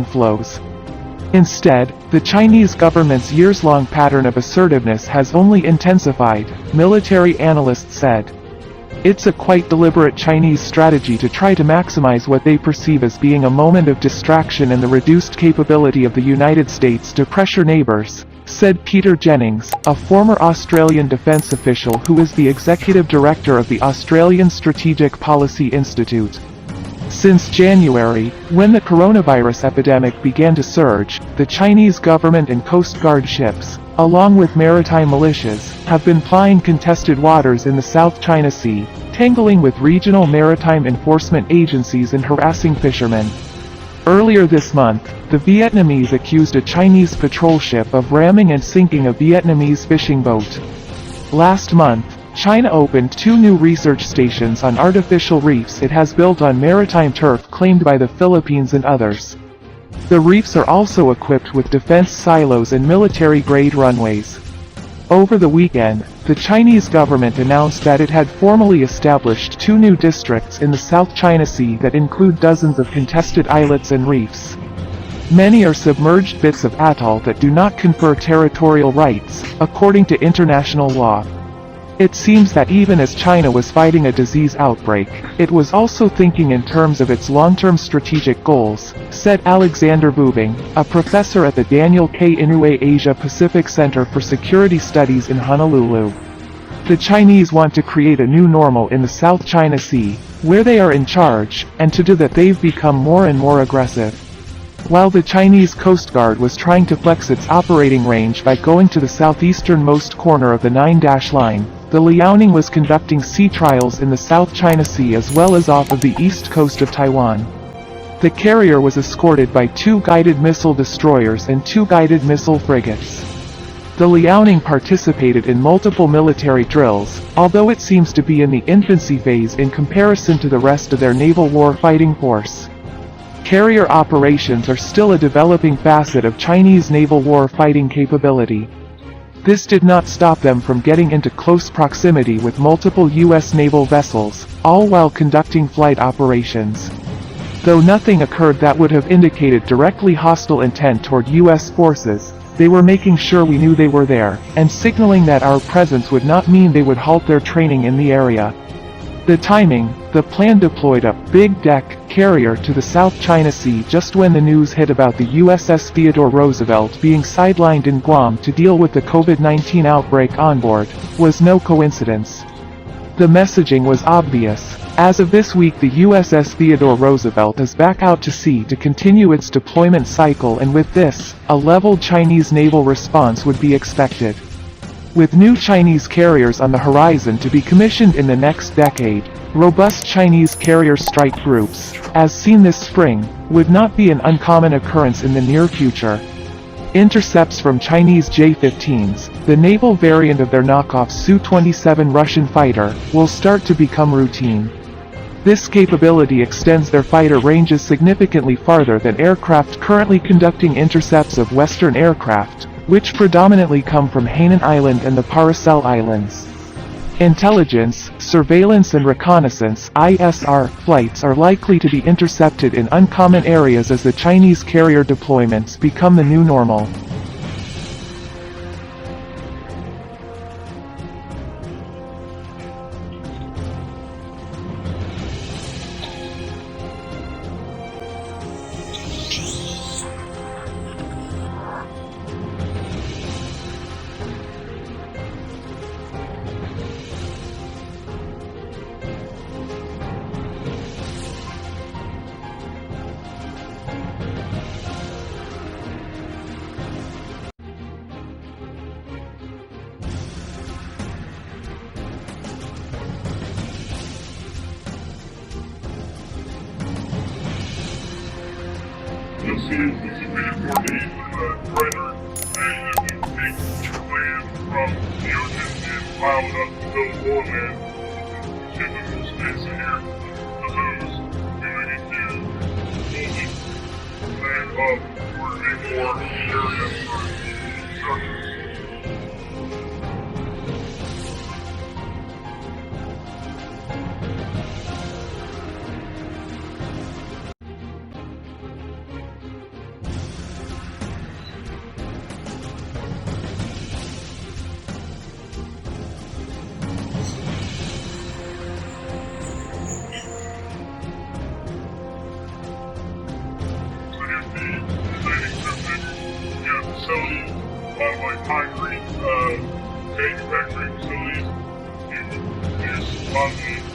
flows. Instead, the Chinese government's years-long pattern of assertiveness has only intensified, military analysts said. It's a quite deliberate Chinese strategy to try to maximize what they perceive as being a moment of distraction and the reduced capability of the United States to pressure neighbors, said Peter Jennings, a former Australian defence official who is the executive director of the Australian Strategic Policy Institute. Since January, when the coronavirus epidemic began to surge, the Chinese government and Coast Guard ships, along with maritime militias, have been plying contested waters in the South China Sea, tangling with regional maritime enforcement agencies and harassing fishermen. Earlier this month, the Vietnamese accused a Chinese patrol ship of ramming and sinking a Vietnamese fishing boat. Last month, China opened 2 new research stations on artificial reefs it has built on maritime turf claimed by the Philippines and others. The reefs are also equipped with defense silos and military-grade runways. Over the weekend, the Chinese government announced that it had formally established 2 new districts in the South China Sea that include dozens of contested islets and reefs. Many are submerged bits of atoll that do not confer territorial rights, according to international law. It seems that even as China was fighting a disease outbreak, it was also thinking in terms of its long-term strategic goals, said Alexander Bubing, a professor at the Daniel K. Inouye Asia-Pacific Center for Security Studies in Honolulu. The Chinese want to create a new normal in the South China Sea, where they are in charge, and to do that they've become more and more aggressive. While the Chinese Coast Guard was trying to flex its operating range by going to the southeasternmost corner of the 9-dash line, the Liaoning was conducting sea trials in the South China Sea as well as off of the east coast of Taiwan. The carrier was escorted by 2 guided missile destroyers and 2 guided missile frigates. The Liaoning participated in multiple military drills, although it seems to be in the infancy phase in comparison to the rest of their naval war fighting force. Carrier operations are still a developing facet of Chinese naval war fighting capability. This did not stop them from getting into close proximity with multiple U.S. naval vessels, all while conducting flight operations. Though nothing occurred that would have indicated directly hostile intent toward U.S. forces, they were making sure we knew they were there, and signaling that our presence would not mean they would halt their training in the area. The timing, the plan deployed a big deck carrier to the South China Sea just when the news hit about the USS Theodore Roosevelt being sidelined in Guam to deal with the COVID-19 outbreak on board, was no coincidence. The messaging was obvious. As of this week, the USS Theodore Roosevelt is back out to sea to continue its deployment cycle, and with this, a leveled Chinese naval response would be expected. With new Chinese carriers on the horizon to be commissioned in the next decade, robust Chinese carrier strike groups, as seen this spring, would not be an uncommon occurrence in the near future. Intercepts from Chinese J-15s, the naval variant of their knockoff Su-27 Russian fighter, will start to become routine. This capability extends their fighter ranges significantly farther than aircraft currently conducting intercepts of Western aircraft, which predominantly come from Hainan Island and the Paracel Islands. Intelligence, surveillance and reconnaissance (ISR) flights are likely to be intercepted in uncommon areas as the Chinese carrier deployments become the new normal. You'll see it distributed 4 days further, and if you take land from the ocean and pile it up to build more land, give them more space in here to lose, doing it to land up for a more area for construction. like concrete manufacturing facilities to produce on the